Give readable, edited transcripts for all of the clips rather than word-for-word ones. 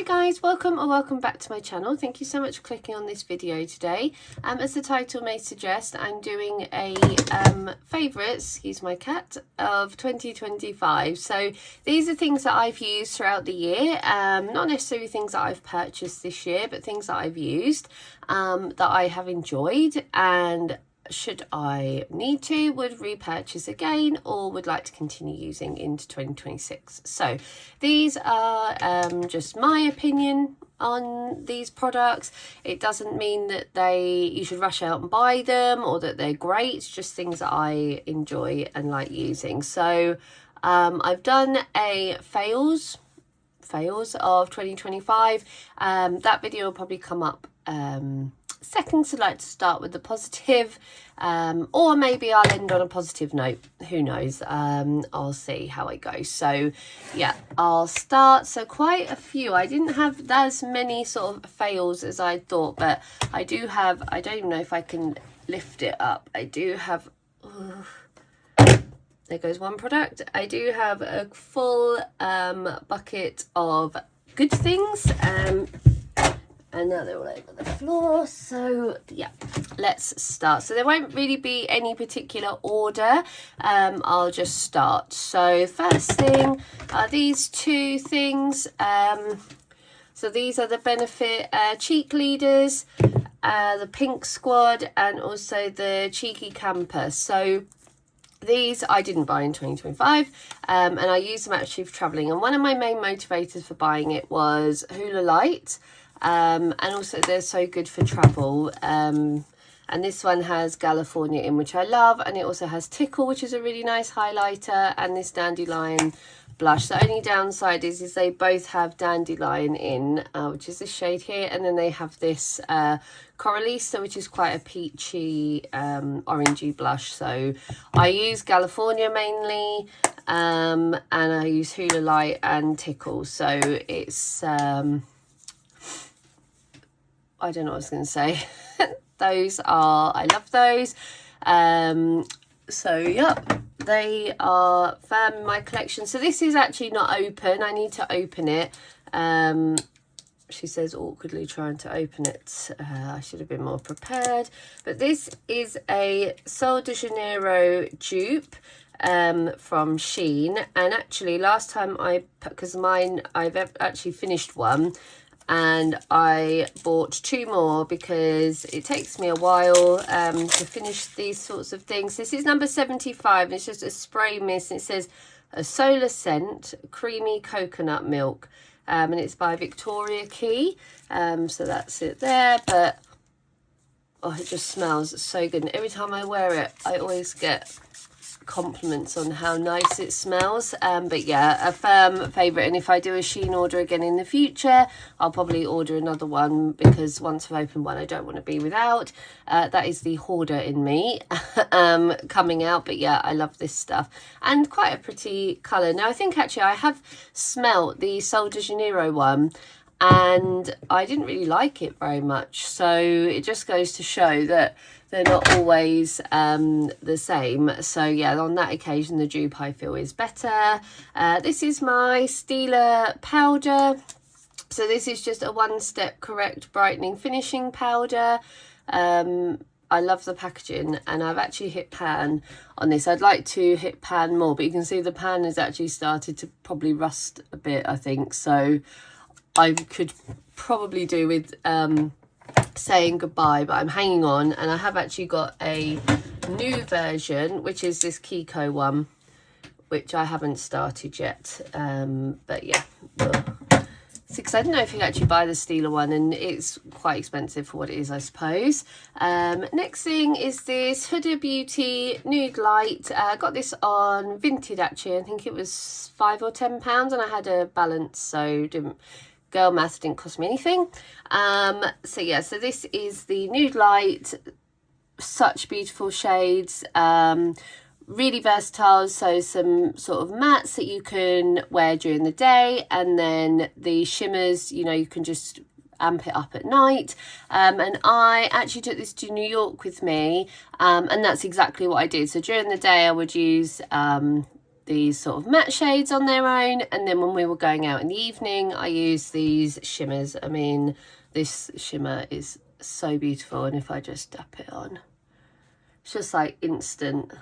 Hi guys, welcome back to my channel. Thank you so much for clicking on this video today. As the title may suggest, I'm doing a favourites, excuse my cat, of 2025. So these are things that I've used throughout the year, not necessarily things that I've purchased this year, but things that I've used that I have enjoyed, and should I need to, would repurchase again or would like to continue using into 2026. So these are just my opinion on these products. It doesn't mean that you should rush out and buy them or that they're great. It's just things that I enjoy and like using. So I've done a fails of 2025. That video will probably come up second, so I'd like to start with the positive, or maybe I'll end on a positive note, who knows. I'll see how it goes. So yeah, I'll start. So quite a few. I didn't have as many sort of fails as I thought, but I do have, I don't even know if I can lift it up. I do have, there goes one product. I do have a full bucket of good things, and now they're all over the floor. So yeah, let's start. So there won't really be any particular order. I'll just start. So first thing are these two things. So these are the Benefit cheek leaders, the Pink Squad, and also the Cheeky Camper. So these I didn't buy in 2025, and I used them actually for traveling. And one of my main motivators for buying it was Hula Light. And also they're so good for travel, and this one has California in, which I love, and it also has Tickle, which is a really nice highlighter, and this Dandelion blush. The only downside is they both have Dandelion in, which is this shade here, and then they have this Coralista, which is quite a peachy orangey blush. So I use California mainly, and I use Hula Light and Tickle. So it's I don't know what I was going to say. Those are, I love those. So yep, they are firm in my collection. So this is actually not open. I need to open it. She says awkwardly trying to open it. I should have been more prepared. But this is a Sol de Janeiro dupe from Shein. And actually last time because mine, I've actually finished one, and I bought two more because it takes me a while to finish these sorts of things. This is number 75, and it's just a spray mist, and it says a solar scent, creamy coconut milk, and it's by Victoria Key. So that's it there. But oh, it just smells so good, and every time I wear it I always get compliments on how nice it smells. But yeah, a firm favorite, and if I do a Shein order again in the future, I'll probably order another one, because once I've opened one I don't want to be without. That is the hoarder in me coming out. But yeah, I love this stuff, and quite a pretty colour. Now I think actually I have smelt the Sol de Janeiro one, and I didn't really like it very much. So it just goes to show that they're not always the same. So yeah, on that occasion the dupe I feel is better. This is my Stila powder. So this is just a one-step correct brightening finishing powder. I love the packaging, and I've actually hit pan on this. I'd like to hit pan more, but you can see the pan has actually started to probably rust a bit, I think. So I could probably do with saying goodbye, but I'm hanging on, and I have actually got a new version, which is this Kiko one, which I haven't started yet. But yeah, because I don't know if you can actually buy the Stila one, and it's quite expensive for what it is, I suppose. Next thing is this Huda Beauty Nude Light. I got this on Vinted actually. I think it was £5 or £10, and I had a balance, so girl math didn't cost me anything. So yeah, so this is the Nude Light. Such beautiful shades, really versatile. So some sort of mattes that you can wear during the day, and then the shimmers, you know, you can just amp it up at night. And I actually took this to New York with me, and that's exactly what I did. So during the day I would use these sort of matte shades on their own, and then when we were going out in the evening I used these shimmers. I mean, this shimmer is so beautiful, and if I just dab it on, it's just like instant.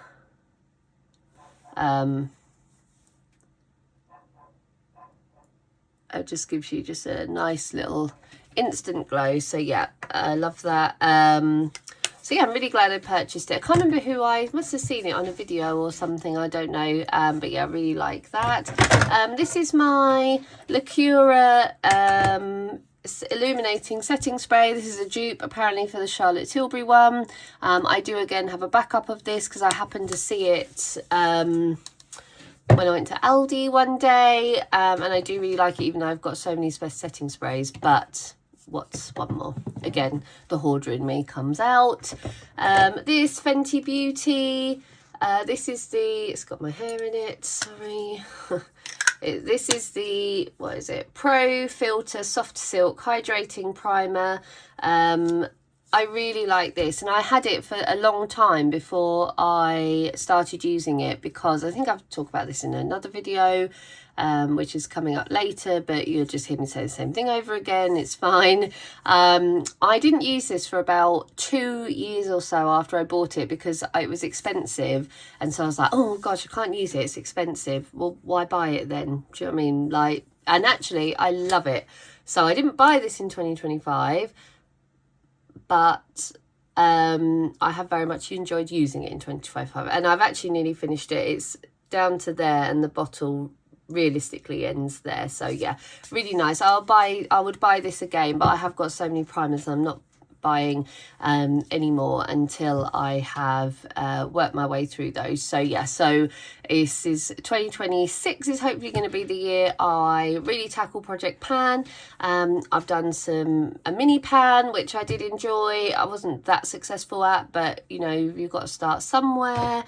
It just gives you just a nice little instant glow. So yeah, I love that. So yeah, I'm really glad I purchased it. I can't remember who, I must have seen it on a video or something, I don't know. But yeah, I really like that. This is my Lacura illuminating setting spray. This is a dupe apparently for the Charlotte Tilbury one. I do again have a backup of this because I happened to see it when I went to Aldi one day, and I do really like it, even though I've got so many setting sprays. But what's one more? Again, the hoarder in me comes out. This Fenty Beauty, this is the, it's got my hair in it, sorry. This is the, what is it, Pro Filter Soft Silk Hydrating Primer. I really like this, and I had it for a long time before I started using it, because I think I've talked about this in another video, which is coming up later, but you'll just hear me say the same thing over again. It's fine. I didn't use this for about 2 years or so after I bought it, because it was expensive, and so I was like, oh gosh, I can't use it, it's expensive. Well, why buy it then? Do you know what I mean? Like, and actually I love it. So I didn't buy this in 2025, but I have very much enjoyed using it in 2025, and I've actually nearly finished it. It's down to there, and the bottle realistically ends there. So yeah, really nice. I would buy this again, but I have got so many primers I'm not buying anymore until I have worked my way through those. So yeah, so this is 2026 is hopefully going to be the year I really tackle Project Pan. I've done a mini pan, which I did enjoy. I wasn't that successful at, but you know, you've got to start somewhere.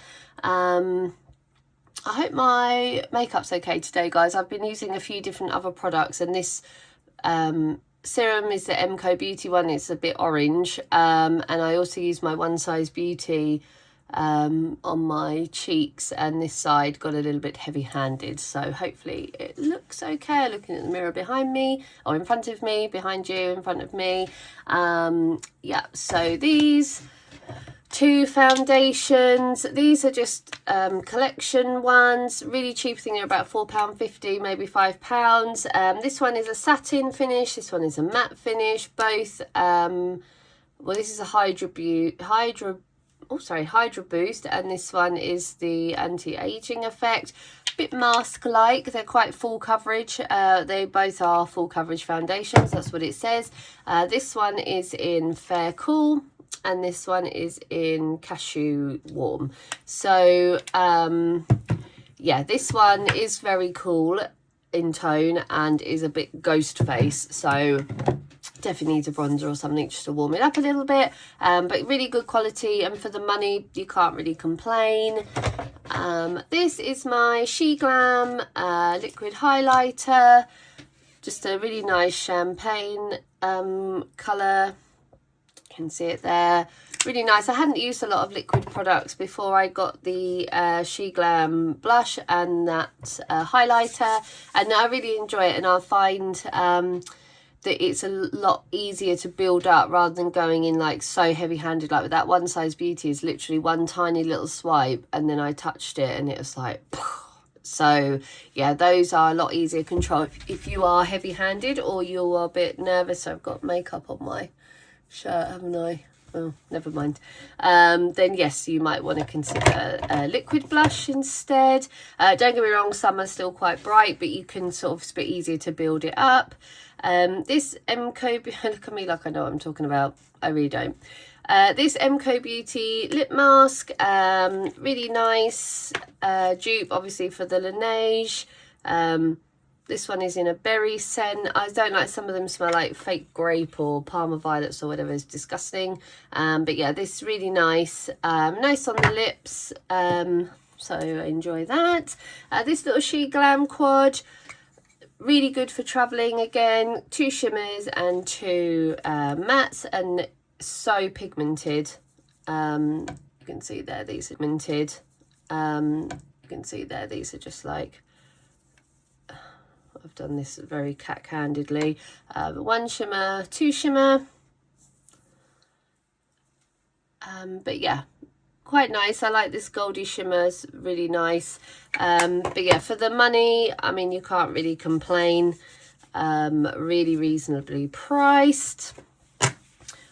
I hope my makeup's okay today, guys. I've been using a few different other products, and this serum is the MCO Beauty one. It's a bit orange, and I also use my One Size Beauty on my cheeks, and this side got a little bit heavy-handed, so hopefully it looks okay. Looking at the mirror behind me, or in front of me, behind you, in front of me. Yeah, so these two foundations, these are just collection ones, really cheap. I think they're about £4.50, maybe £5. This one is a satin finish, this one is a matte finish, both well, this is a Hydra Boost, and this one is the anti-aging effect. A bit mask like, they're quite full coverage. They both are full coverage foundations, that's what it says. This one is in Fair Cool, and this one is in Cashew Warm. So yeah, this one is very cool in tone and is a bit ghost face, so definitely needs a bronzer or something just to warm it up a little bit, but really good quality, and for the money you can't really complain. This is my She Glam liquid highlighter, just a really nice champagne colour. Can see it there, really nice. I hadn't used a lot of liquid products before I got the She Glam blush and that highlighter, and I really enjoy it, and I find that it's a lot easier to build up rather than going in like so heavy-handed. Like with that One Size Beauty is literally one tiny little swipe, and then I touched it and it was like so yeah, those are a lot easier to control if you are heavy-handed or you're a bit nervous. I've got makeup on my shirt, haven't I? Oh, never mind. Then yes, you might want to consider a liquid blush instead. Don't get me wrong, some are still quite bright, but you can sort of, it's a bit easier to build it up. This MCO, look at me like I know what I'm talking about. I really don't. This MCO Beauty lip mask, really nice dupe, obviously, for the Laneige. This one is in a berry scent. I don't like, some of them smell like fake grape or Parma violets or whatever, is disgusting. But yeah, this is really nice. Nice on the lips. So I enjoy that. This little She Glam quad, really good for traveling again. 2 shimmers and 2 mattes, and so pigmented. You can see there, these are pigmented. You can see there, these are just like, I've done this very cat-handedly. 1 shimmer, 2 shimmer. But yeah, quite nice. I like this goldy shimmer, it's really nice. But yeah, for the money, I mean, you can't really complain. Really reasonably priced.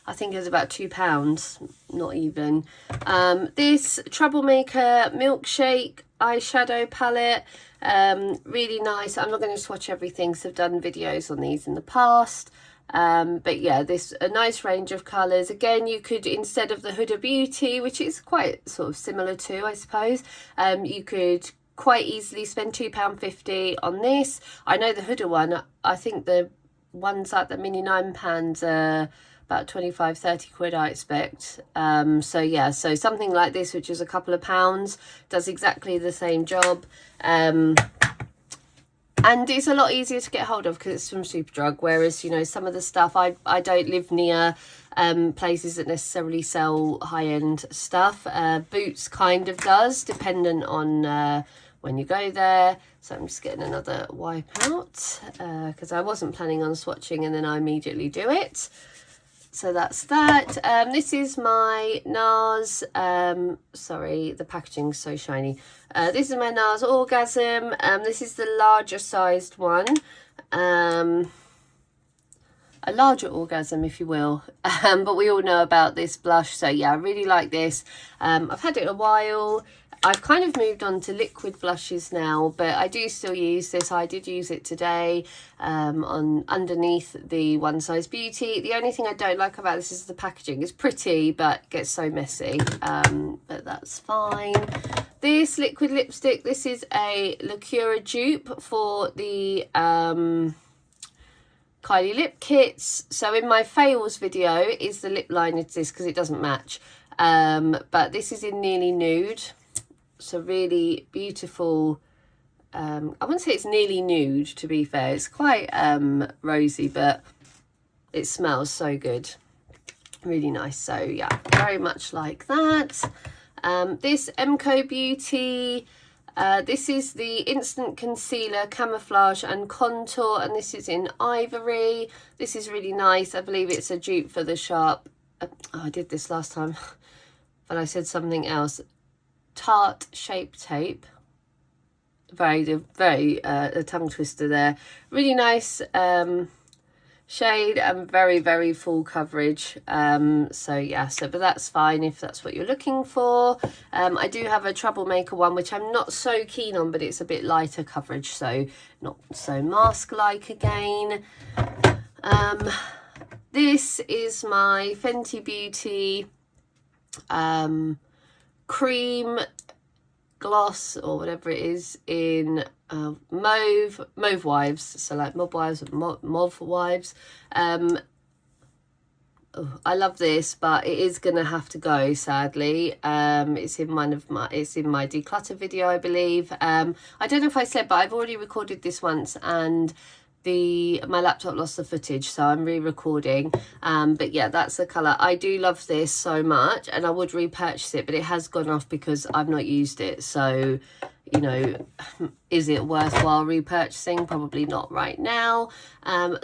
I think it was about £2, not even. This Troublemaker Milkshake eyeshadow palette, really nice. I'm not going to swatch everything, so I've done videos on these in the past. But yeah, this a nice range of colours. Again, you could, instead of the Huda Beauty, which is quite sort of similar to, I suppose, you could quite easily spend £2.50 on this. I know the Huda one, I think the ones at the mini £9 are about 25-30 quid, I expect. So yeah, so something like this, which is a couple of pounds, does exactly the same job. And it's a lot easier to get hold of because it's from Superdrug, whereas, you know, some of the stuff, I don't live near places that necessarily sell high-end stuff. Boots kind of does, dependent on when you go there. So I'm just getting another wipe out because I wasn't planning on swatching and then I immediately do it. So that's that. This is my NARS, sorry, the packaging's so shiny. This is my NARS Orgasm. This is the larger sized one. A larger orgasm, if you will. But we all know about this blush. So yeah, I really like this. I've had it a while. I've kind of moved on to liquid blushes now, but I do still use this. I did use it today on underneath the One Size Beauty. The only thing I don't like about this is the packaging. It's pretty, but gets so messy, but that's fine. This liquid lipstick, this is a Lacura dupe for the Kylie lip kits. So in my fails video is the lip liner to this because it doesn't match, but this is in Nearly Nude. So really beautiful. I wouldn't say it's nearly nude, to be fair. It's quite rosy, but it smells so good. Really nice. So yeah, very much like that. This MCO Beauty, this is the Instant Concealer Camouflage and Contour, and this is in Ivory. This is really nice. I believe it's a dupe for the Sharp. Oh, I did this last time, but I said something else. Tarte Shape Tape. Very a tongue twister there. Really nice shade and very full coverage. So yeah, but that's fine if that's what you're looking for. I do have a Troublemaker one which I'm not so keen on, but it's a bit lighter coverage, so not so mask like again. This is my Fenty Beauty cream gloss or whatever it is in mauve wives, so like mauve wives, mauve wives. Oh, I love this, but it is gonna have to go, sadly. It's in my declutter video, I believe. I don't know if I said, but I've already recorded this once and my laptop lost the footage, so I'm re-recording. But yeah, that's the colour. I do love this so much and I would repurchase it, but it has gone off because I've not used it. So, you know, is it worthwhile repurchasing? Probably not right now.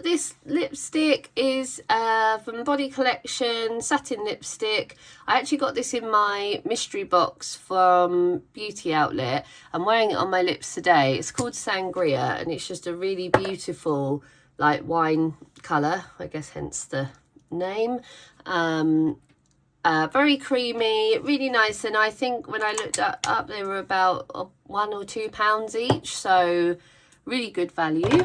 This lipstick is from Body Collection, satin lipstick. I actually got this in my mystery box from Beauty Outlet. I'm wearing it on my lips today. It's called Sangria and it's just a really beautiful like wine colour, I guess hence the name. Very creamy, really nice, and I think when I looked up they were about £1 or £2 each, so really good value.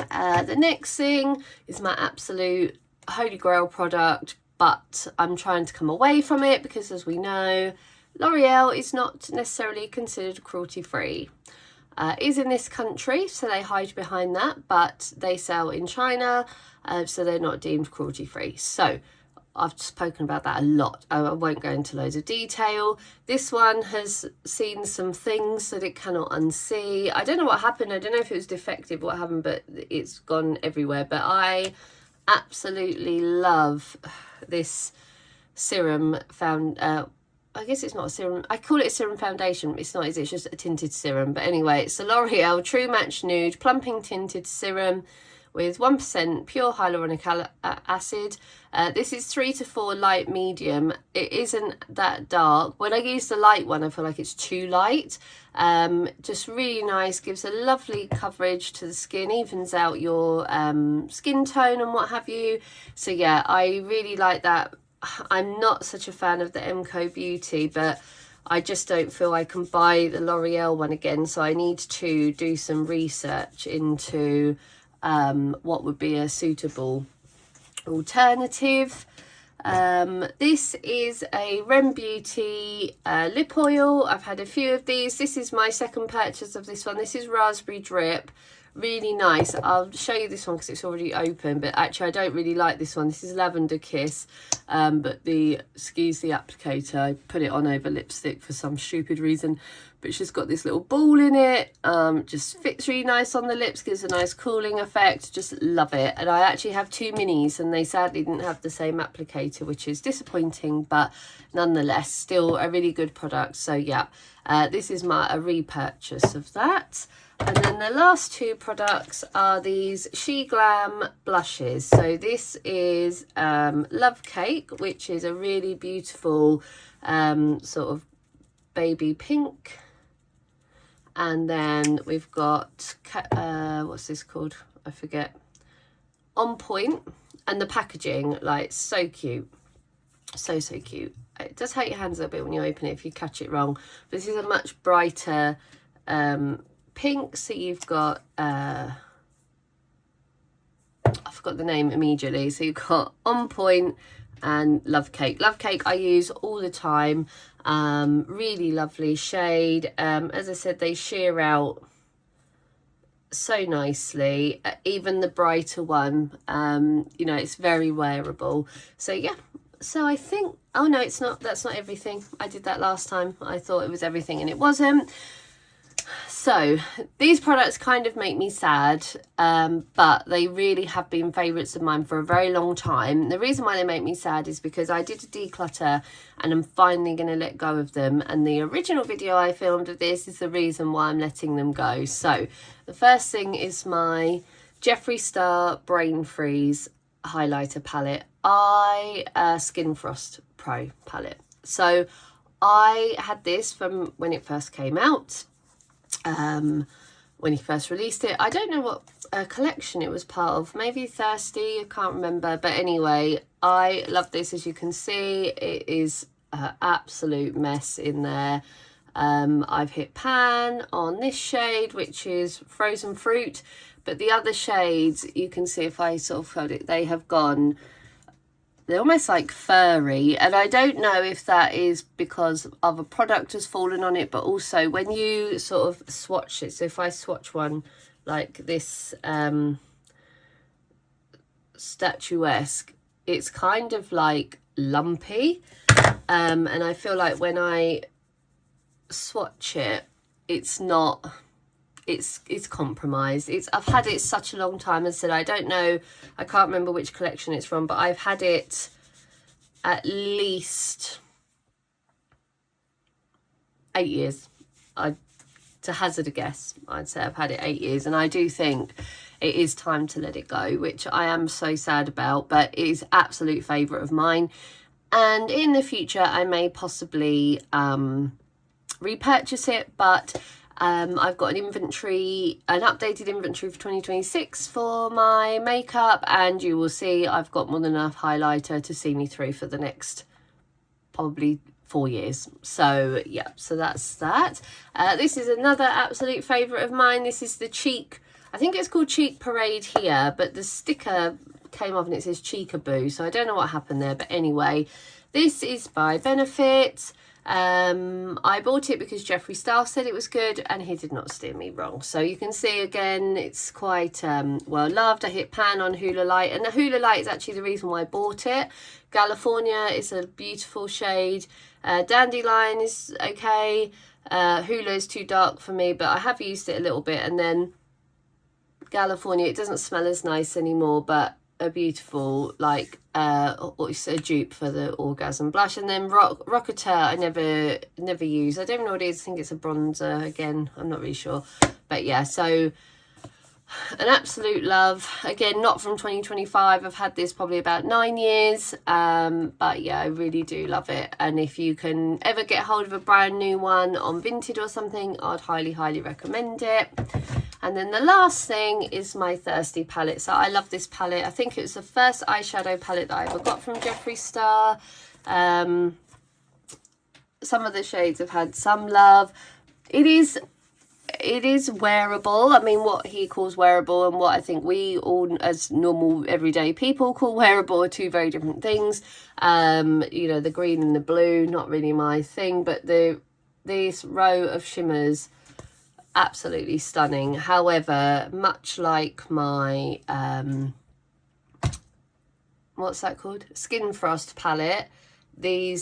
The next thing is my absolute holy grail product, but I'm trying to come away from it because, as we know, L'Oreal is not necessarily considered cruelty free. It is in this country, so they hide behind that, but they sell in China, so they're not deemed cruelty free. So I've spoken about that a lot. I won't go into loads of detail. This one has seen some things that it cannot unsee. I don't know what happened. I don't know if it was defective or what happened, but it's gone everywhere. But I absolutely love this serum I guess it's not a serum. I call it a serum foundation. It's not, is it? It's just a tinted serum. But anyway, it's the L'Oreal True Match Nude Plumping Tinted Serum with 1% pure hyaluronic acid. This is 3 to 4 light medium. It isn't that dark. When I use the light one, I feel like it's too light. Just really nice, gives a lovely coverage to the skin, evens out your skin tone and what have you. So yeah, I really like that. I'm not such a fan of the MCO Beauty, but I just don't feel I can buy the L'Oreal one again. So I need to do some research into what would be a suitable alternative. This is a Rem Beauty lip oil. I've had a few of these. This is my second purchase of this one. This is Raspberry Drip. Really nice. I'll show you this one because it's already open, but actually I don't really like this one. This is Lavender Kiss, but excuse the applicator, I put it on over lipstick for some stupid reason, but it's just got this little ball in it. Just fits really nice on the lips, gives a nice cooling effect. Just love it. And I actually have 2 minis and they sadly didn't have the same applicator, which is disappointing, but nonetheless still a really good product. So yeah, this is a repurchase of that. And then the last 2 products are these She Glam blushes. So this is Love Cake, which is a really beautiful sort of baby pink. And then we've got, what's this called? I forget. On Point. And the packaging, like, so cute. So cute. It does hurt your hands a bit when you open it if you catch it wrong. But this is a much brighter pink. So you've got I forgot the name immediately. So you've got On Point and Love Cake. Love Cake I use all the time. Really lovely shade. As I said, they sheer out so nicely. Even the brighter one, you know, it's very wearable. So yeah, so I think, oh no, it's not, that's not everything. I did that last time. I thought it was everything and it wasn't. So these products kind of make me sad, but they really have been favourites of mine for a very long time. The reason why they make me sad is because I did a declutter and I'm finally going to let go of them. And the original video I filmed of this is the reason why I'm letting them go. So the first thing is my Jeffree Star Brain Freeze highlighter palette. Skin Frost Pro palette. So I had this from when it first came out. When he first released it. I don't know what collection it was part of, maybe Thirsty, I can't remember, but anyway, I love this. As you can see, it is an absolute mess in there. I've hit pan on this shade, which is Frozen Fruit, but the other shades, you can see if I sort of hold it, they have gone, they're almost like furry, and I don't know if that is because other product has fallen on it, but also when you sort of swatch it, so if I swatch one like this statuesque, it's kind of like lumpy, and I feel like when I swatch it, it's not, it's compromised. I've had it such a long time, and said I don't know, I can't remember which collection it's from, but I've had it at least 8 years. To hazard a guess, I'd say I've had it 8 years, and I do think it is time to let it go, which I am so sad about, but it is absolute favourite of mine. And in the future I may possibly repurchase it, but I've got an updated inventory for 2026 for my makeup, and you will see I've got more than enough highlighter to see me through for the next probably 4 years. So yeah, so that's that. This is another absolute favourite of mine. This is the Cheek, I think it's called Cheek Parade here, but the sticker came off and it says Cheekaboo, so I don't know what happened there, but anyway, this is by Benefit. I bought it because Jeffree Star said it was good, and he did not steer me wrong. So you can see again, it's quite well loved. I hit pan on Hula Light, and the Hula Light is actually the reason why I bought it. California is a beautiful shade. Dandelion is okay. Hula is too dark for me, but I have used it a little bit. And then California, it doesn't smell as nice anymore, but a beautiful, like, it's a dupe for the Orgasm blush. And then Rocketeur I never use. I don't know what it is. I think it's a bronzer. Again, I'm not really sure. But yeah, so an absolute love. Again, not from 2025. I've had this probably about 9 years. But yeah, I really do love it. And if you can ever get hold of a brand new one on Vinted or something, I'd highly recommend it. And then the last thing is my Thirsty palette. So I love this palette. I think it was the first eyeshadow palette that I ever got from Jeffree Star. Some of the shades have had some love. It is wearable. I mean, what he calls wearable and what I think we all as normal everyday people call wearable are two very different things. You know, the green and the blue, not really my thing, but this row of shimmers, absolutely stunning. However, much like my what's that called, Skin Frost palette, their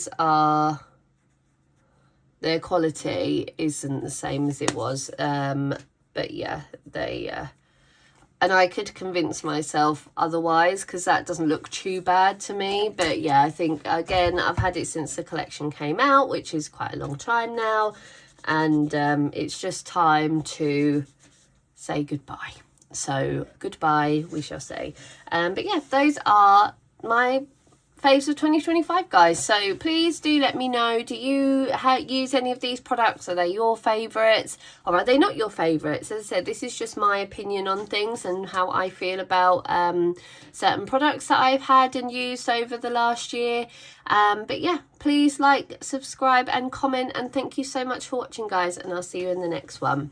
quality isn't the same as it was. But yeah, and I could convince myself otherwise, because that doesn't look too bad to me. But yeah, I think, again, I've had it since the collection came out, which is quite a long time now. And it's just time to say goodbye. So goodbye, we shall say. But yeah, those are my faves of 2025, guys. So please do let me know, do you use any of these products? Are they your favorites, or are they not your favorites? As I said, this is just my opinion on things and how I feel about certain products that I've had and used over the last year. But yeah, please like, subscribe and comment, and thank you so much for watching, guys, and I'll see you in the next one.